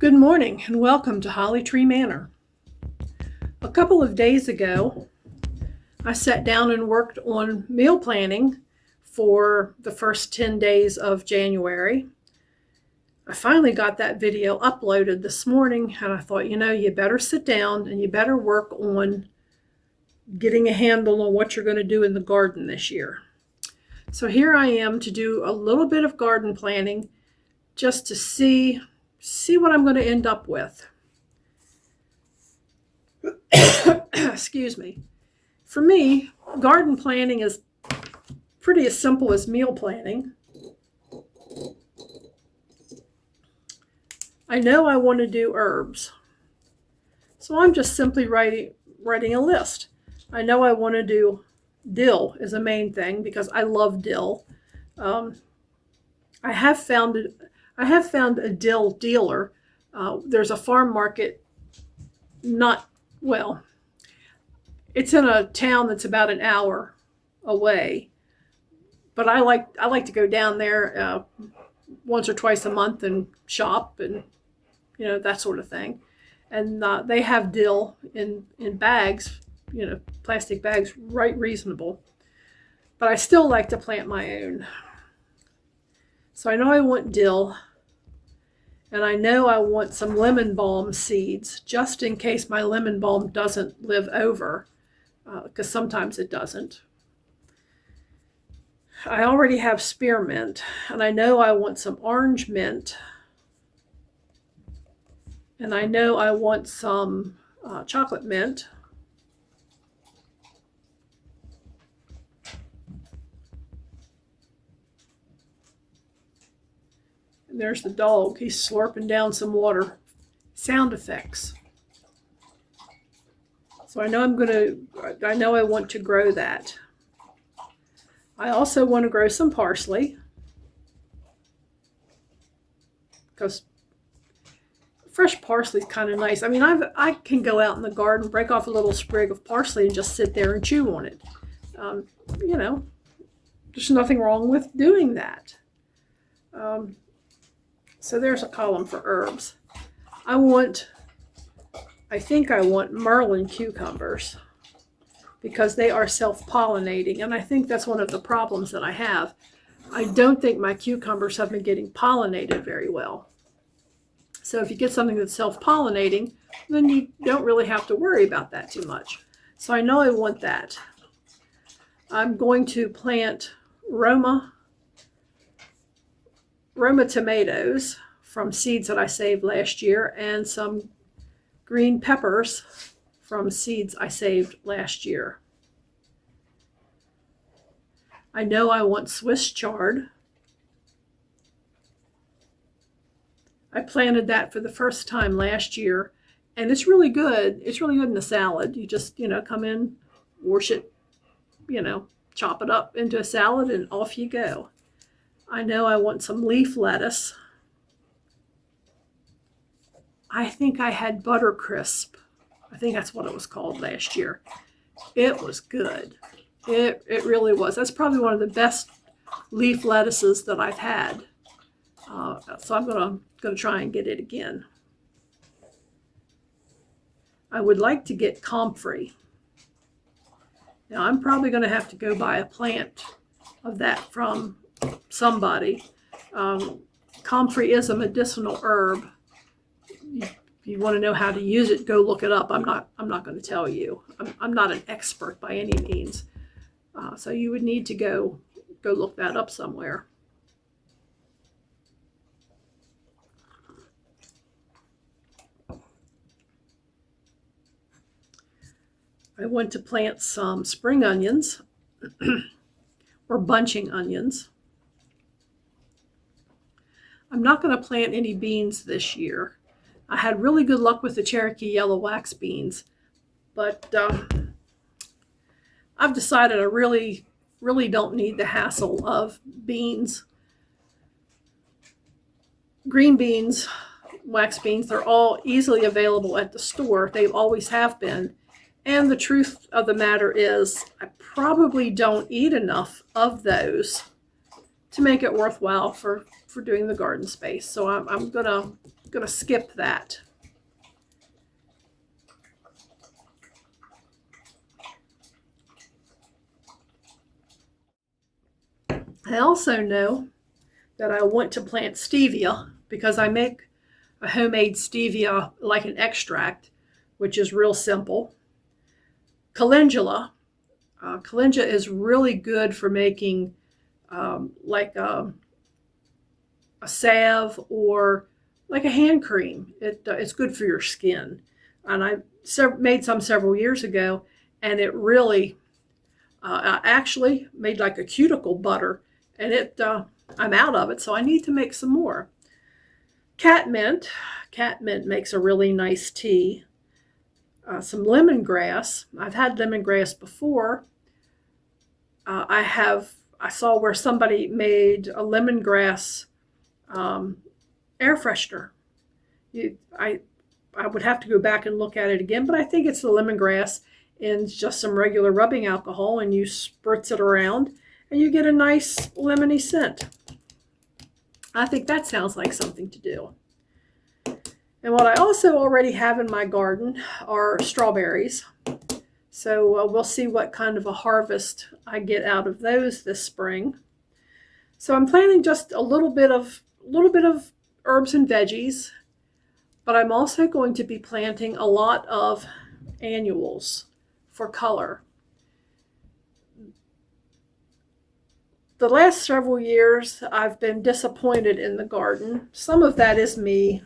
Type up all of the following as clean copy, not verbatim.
Good morning and welcome to Holly Tree Manor. A couple of days ago, I sat down and worked on meal planning for the first 10 days of January. I finally got that video uploaded this morning and I thought, you better sit down and you better work on getting a handle on what you're going to do in the garden this year. So here I am to do a little bit of garden planning just to see what I'm going to end up with. Excuse me. For me, garden planning is pretty as simple as meal planning. I know I want to do herbs, so I'm just simply writing a list. I know I want to do dill is a main thing because I love dill. I have found a dill dealer. There's a farm market, it's in a town that's about an hour away. But I like to go down there once or twice a month and shop and that sort of thing. And they have dill in bags, plastic bags, right reasonable. But I still like to plant my own. So I know I want dill, and I know I want some lemon balm seeds, just in case my lemon balm doesn't live over, because sometimes it doesn't. I already have spearmint, and I know I want some orange mint, and I know I want some chocolate mint. There's the dog. He's slurping down some water. Sound effects. So I know I want to grow that. I also want to grow some parsley because fresh parsley is kind of nice. I mean, I can go out in the garden, break off a little sprig of parsley and just sit there and chew on it. There's nothing wrong with doing that. So there's a column for herbs. I think I want Merlin cucumbers because they are self-pollinating, and I think that's one of the problems that I have. I don't think my cucumbers have been getting pollinated very well. So if you get something that's self-pollinating, then you don't really have to worry about that too much. So I know I want that. I'm going to plant Roma tomatoes from seeds that I saved last year, and some green peppers from seeds I saved last year. I know I want Swiss chard. I planted that for the first time last year, and it's really good. It's really good in a salad. You just, come in, wash it, chop it up into a salad, and off you go. I know I want some leaf lettuce. I think I had Buttercrisp. I think that's what it was called last year. It was good. It really was. That's probably one of the best leaf lettuces that I've had. So I'm gonna try and get it again. I would like to get comfrey. Now I'm probably going to have to go buy a plant of that from somebody. Comfrey is a medicinal herb. If you want to know how to use it, go look it up. I'm not going to tell you. I'm not an expert by any means. So you would need to go look that up somewhere. I want to plant some spring onions or bunching onions. I'm not going to plant any beans this year. I had really good luck with the Cherokee yellow wax beans, but I've decided I really don't need the hassle of beans. Green beans, wax beans, they're all easily available at the store. They always have been. And the truth of the matter is, I probably don't eat enough of those to make it worthwhile for doing the garden space. So I'm gonna going to skip that. I also know that I want to plant stevia because I make a homemade stevia like an extract, which is real simple. Calendula. Calendula is really good for making like a salve or like a hand cream. It's good for your skin. And I made some several years ago, and it really, I actually made like a cuticle butter, and I'm out of it, so I need to make some more. Catmint. Catmint makes a really nice tea. Some lemongrass. I've had lemongrass before. I saw where somebody made a lemongrass air freshener. I would have to go back and look at it again, but I think it's the lemongrass and just some regular rubbing alcohol, and you spritz it around, and you get a nice lemony scent. I think that sounds like something to do. And what I also already have in my garden are strawberries. So we'll see what kind of a harvest I get out of those this spring. So I'm planting just a little bit of herbs and veggies, but I'm also going to be planting a lot of annuals for color. The last several years, I've been disappointed in the garden. Some of that is me.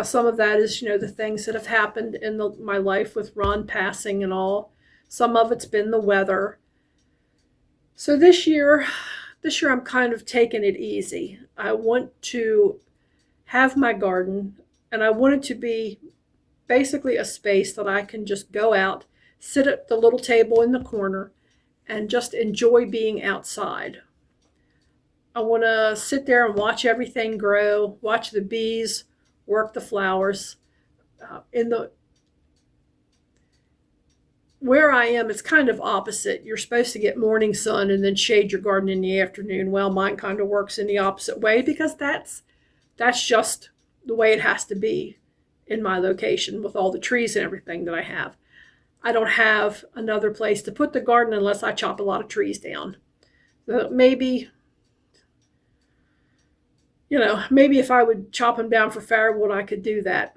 Some of that is, the things that have happened in my life with Ron passing and all. Some of it's been the weather. So this year I'm kind of taking it easy. I want to have my garden, and I want it to be basically a space that I can just go out, sit at the little table in the corner, and just enjoy being outside. I want to sit there and watch everything grow, watch the bees work the flowers. Where I am, it's kind of opposite. You're supposed to get morning sun and then shade your garden in the afternoon. Well, mine kind of works in the opposite way because that's just the way it has to be in my location with all the trees and everything that I have. I don't have another place to put the garden unless I chop a lot of trees down. So maybe if I would chop them down for firewood, I could do that.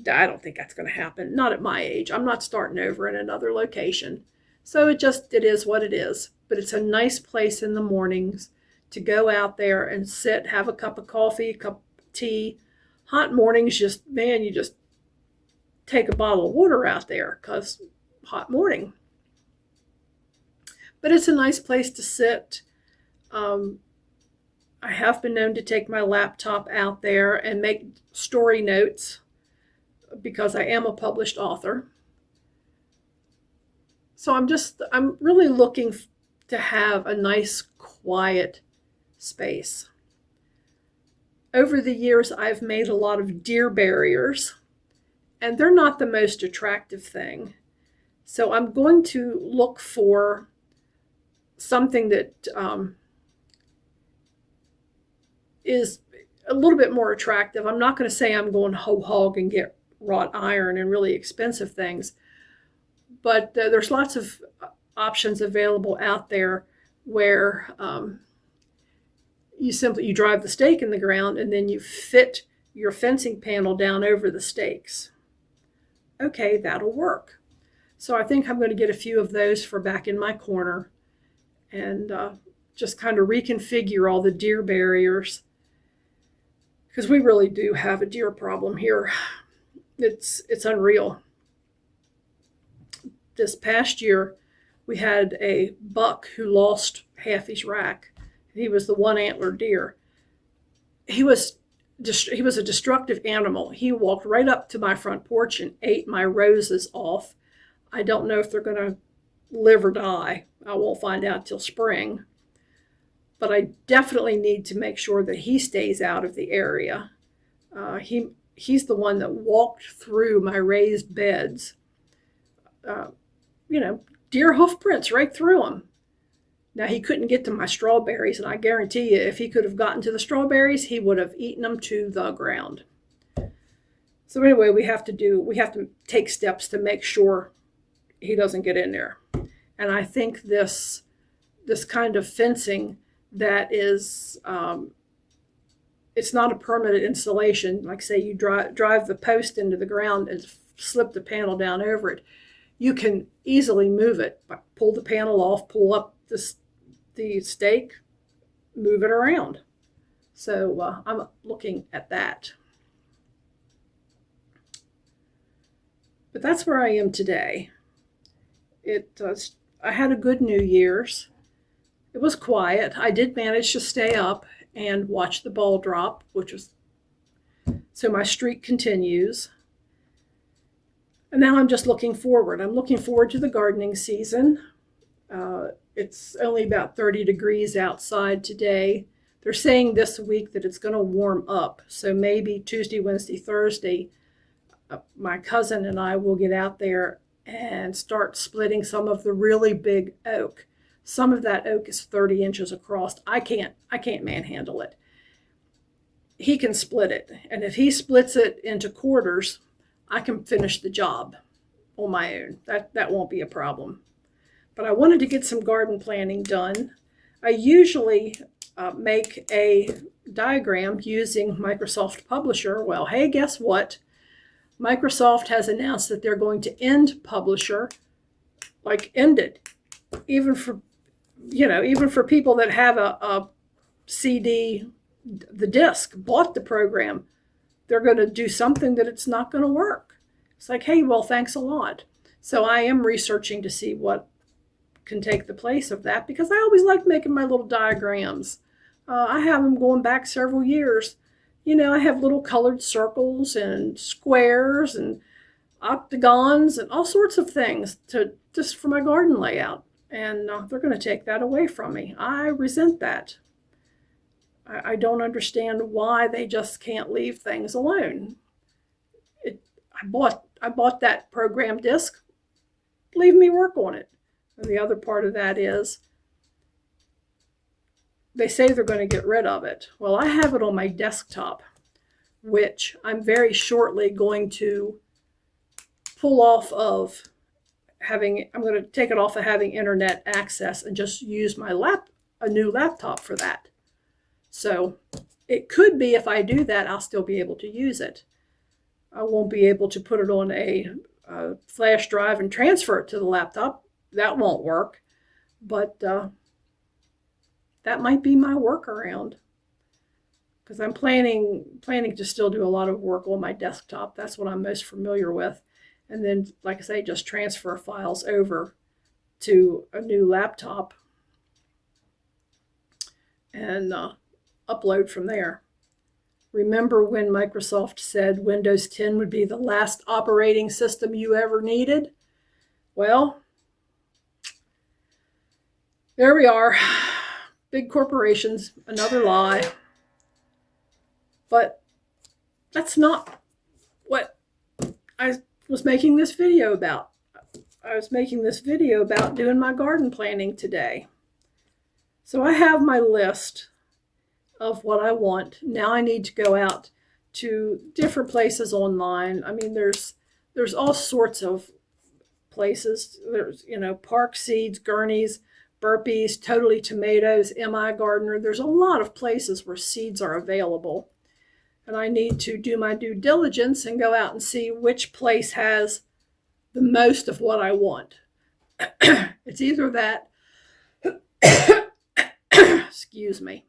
I don't think that's going to happen. Not at my age. I'm not starting over in another location. So it is what it is. But it's a nice place in the mornings to go out there and sit, have a cup of coffee, a cup of tea. Hot mornings, you just take a bottle of water out there because hot morning. But it's a nice place to sit. I have been known to take my laptop out there and make story notes because I am a published author. So I'm really looking to have a nice, quiet space. Over the years, I've made a lot of deer barriers, and they're not the most attractive thing. So I'm going to look for something that is a little bit more attractive. I'm not going to say I'm going whole hog and get wrought iron and really expensive things, but there's lots of options available out there where you drive the stake in the ground and then you fit your fencing panel down over the stakes. Okay, that'll work. So I think I'm going to get a few of those for back in my corner and just kind of reconfigure all the deer barriers, because we really do have a deer problem here. It's unreal. This past year, we had a buck who lost half his rack. He was the one antler deer. He was a destructive animal. He walked right up to my front porch and ate my roses off. I don't know if they're going to live or die. I won't find out till spring. But I definitely need to make sure that he stays out of the area. He's the one that walked through my raised beds. Deer hoof prints right through them. Now, he couldn't get to my strawberries, and I guarantee you if he could have gotten to the strawberries, he would have eaten them to the ground. So anyway, we have to take steps to make sure he doesn't get in there. And I think this kind of fencing that is it's not a permanent installation. Like say you drive the post into the ground and slip the panel down over it. You can easily move it. Pull the panel off, pull up the stake, move it around. So I'm looking at that. But that's where I am today. I had a good New Year's. It was quiet. I did manage to stay up and watch the ball drop, so my streak continues. And now I'm just looking forward. I'm looking forward to the gardening season. It's only about 30 degrees outside today. They're saying this week that it's going to warm up. So maybe Tuesday, Wednesday, Thursday, my cousin and I will get out there and start splitting some of the really big oak. Some of that oak is 30 inches across. I can't manhandle it. He can split it. And if he splits it into quarters, I can finish the job on my own. That won't be a problem. But I wanted to get some garden planning done. I usually make a diagram using Microsoft Publisher. Well, hey, guess what? Microsoft has announced that they're going to end Publisher, like end it, even for people that have a CD, the disc, bought the program. They're going to do something that it's not going to work. It's like, hey, well, thanks a lot. So I am researching to see what can take the place of that, because I always like making my little diagrams. I have them going back several years. I have little colored circles and squares and octagons and all sorts of things just for my garden layout. And they're going to take that away from me. I resent that. I don't understand why they just can't leave things alone. I bought that program disc. Leave me work on it. And the other part of that is they say they're going to get rid of it. Well, I have it on my desktop, which I'm very shortly going to pull off of having. I'm going to take it off of having internet access and just use a new laptop for that. So it could be if I do that, I'll still be able to use it. I won't be able to put it on a flash drive and transfer it to the laptop. That won't work. But that might be my workaround, because I'm planning to still do a lot of work on my desktop. That's what I'm most familiar with. And then, like I say, just transfer files over to a new laptop and upload from there. Remember when Microsoft said Windows 10 would be the last operating system you ever needed? Well, there we are. Big corporations, another lie. But that's not what I was making this video about. I was making this video about doing my garden planning today. So I have my list of what I want. Now I need to go out to different places online. I mean, there's all sorts of places. There's, Park Seeds, Gurney's, Burpees, Totally Tomatoes, MI Gardener. There's a lot of places where seeds are available. And I need to do my due diligence and go out and see which place has the most of what I want. It's either that, excuse me.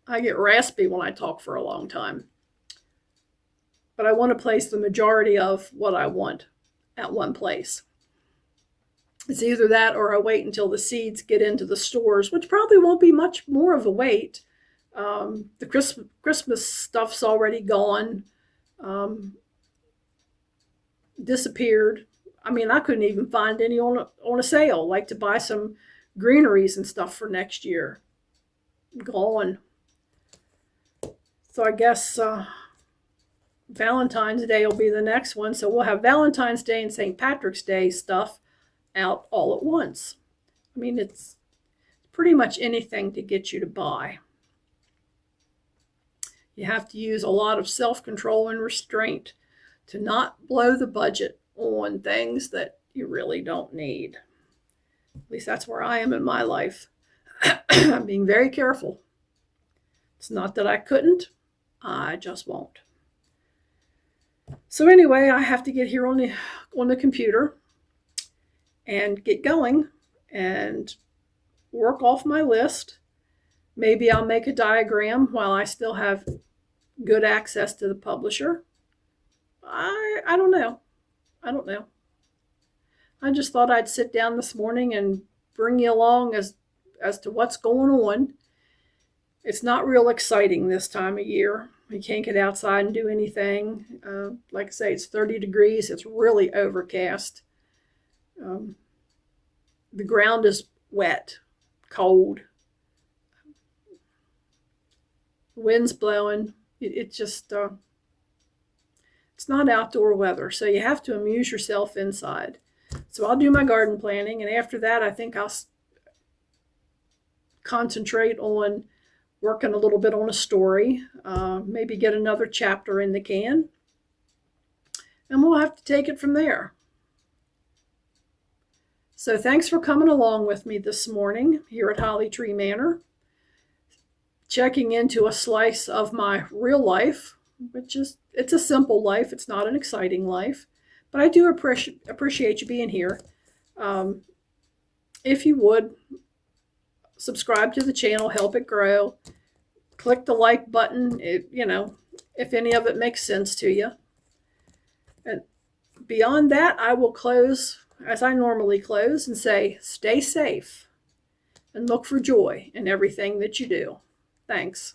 I get raspy when I talk for a long time. But I want to place the majority of what I want at one place. It's either that or I wait until the seeds get into the stores, which probably won't be much more of a wait. The Christmas stuff's already gone, disappeared. I mean, I couldn't even find any on a sale, like to buy some greeneries and stuff for next year. Gone. So I guess Valentine's Day will be the next one. So we'll have Valentine's Day and St. Patrick's Day stuff out all at once. I mean, it's pretty much anything to get you to buy. You have to use a lot of self-control and restraint to not blow the budget on things that you really don't need. At least that's where I am in my life. I'm being very careful. It's not that I couldn't, I just won't. So anyway, I have to get here on the computer and get going and work off my list. Maybe I'll make a diagram while I still have good access to the publisher. I don't know. I don't know. I just thought I'd sit down this morning and bring you along as to what's going on. It's not real exciting this time of year. You can't get outside and do anything. Like I say, it's 30 degrees. It's really overcast. The ground is wet, cold. The wind's blowing. It's just, it's not outdoor weather. So you have to amuse yourself inside. So I'll do my garden planning. And after that, I think I'll concentrate on working a little bit on a story, maybe get another chapter in the can, and we'll have to take it from there. So thanks for coming along with me this morning here at Holly Tree Manor, checking into a slice of my real life, which is, it's a simple life. It's not an exciting life, but I do appreciate you being here. If you would, subscribe to the channel, help it grow. Click the like button, if any of it makes sense to you. And beyond that, I will close as I normally close and say, stay safe and look for joy in everything that you do. Thanks.